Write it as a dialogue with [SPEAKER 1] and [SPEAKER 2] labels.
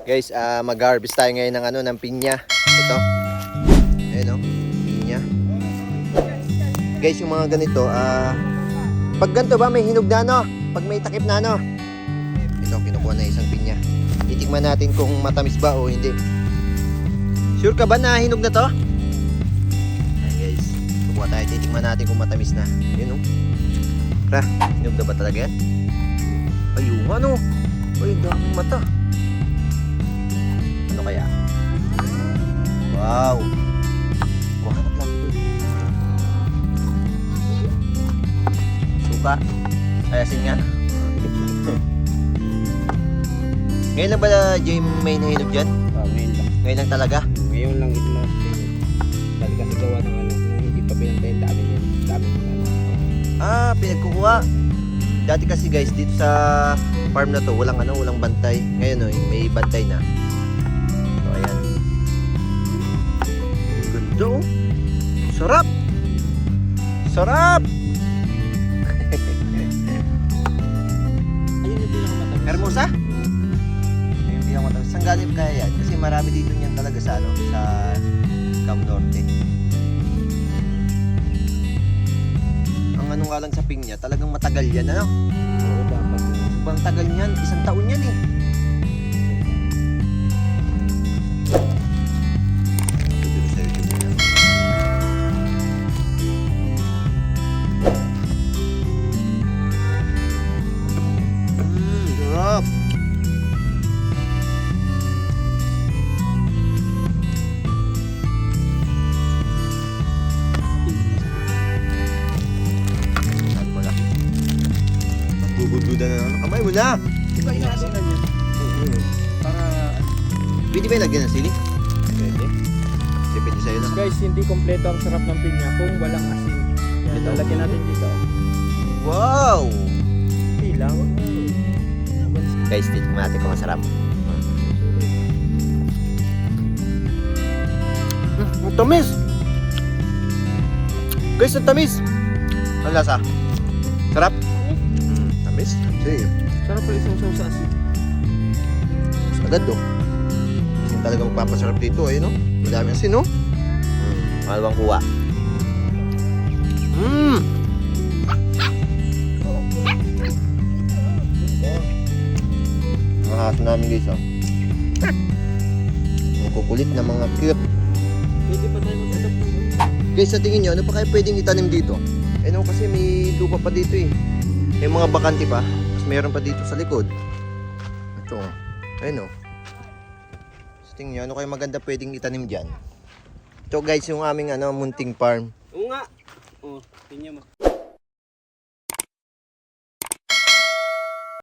[SPEAKER 1] Guys, mag-harvest tayo ngayon ng ng pinya. Ito. Ayun, pinya. Guys, yung mga ganito, pag ganito ba may hinog na pag may takip na ito, kinukuha na isang pinya. Titikman natin kung matamis ba o hindi. Sure ka ba na hinog na to? Ayan guys, kukuha tayo, titikman natin kung matamis na. Yun hinog na ba talaga yan? Ayun ay, daming mata. Ano kaya? Wow! Kuhanap lang ito. Suka. Ayasin nga. Ngayon lang ba Jay may nahinog dyan?
[SPEAKER 2] Ngayon lang.
[SPEAKER 1] Ngayon lang talaga?
[SPEAKER 2] Ngayon lang ito na. Dali kasi gawa ng hindi pa pinantayin dami yun.
[SPEAKER 1] Pinagkukuha. Dati kasi guys, dito sa farm na to, walang bantay. Ngayon may bantay na. So ayan. Ganda Sarap! Sarap!
[SPEAKER 2] Ayun yung pinakamatamis.
[SPEAKER 1] Hermosa? Ayun yung pinakamatamis. Saan galing kaya yan? Kasi marami dito niyan talaga sa sa Cam Norte. Ang nga lang sa pinya, talagang matagal yan,
[SPEAKER 2] Oo, dapat.
[SPEAKER 1] Sobrang tagal niyan, 1 taon yan eh. Dito sa YouTube na. Sarap! Gugududan na naman. Kamay mo na!
[SPEAKER 2] Di ba inaasinan niya? Para...
[SPEAKER 1] Pwede ba ilagyan ng sili?
[SPEAKER 2] Pwede.
[SPEAKER 1] Depende sa'yo na.
[SPEAKER 2] Guys, hindi kompleto ang sarap ng pinya kung walang asin. Yan,
[SPEAKER 1] Ito.
[SPEAKER 2] lalagyan natin dito.
[SPEAKER 1] Wow!
[SPEAKER 2] Pilang.
[SPEAKER 1] Guys, titikman natin kung masarap. Ang tamis! Guys, ang tamis! Ang lasa? Sarap? Tamis? Sige.
[SPEAKER 2] Sarap pala isang sauce sa asin.
[SPEAKER 1] Agad Kasi talaga magpapasarap dito, ayun Madami asin, Malawang kuha. Mga aso namin guys, Ang kukulit na mga cute.
[SPEAKER 2] Pwede pa tayo mag-adapt ng
[SPEAKER 1] Guys, sa tingin nyo, ano pa kaya pwedeng itanim dito? Kasi may lupa pa dito May mga bakante pa. Mas meron pa dito sa likod. Ito, ayun Sa tingin nyo, ano kaya maganda pwedeng itanim dyan? Ito guys, yung aming munting farm.
[SPEAKER 2] Oo nga. Oh, pinya mo.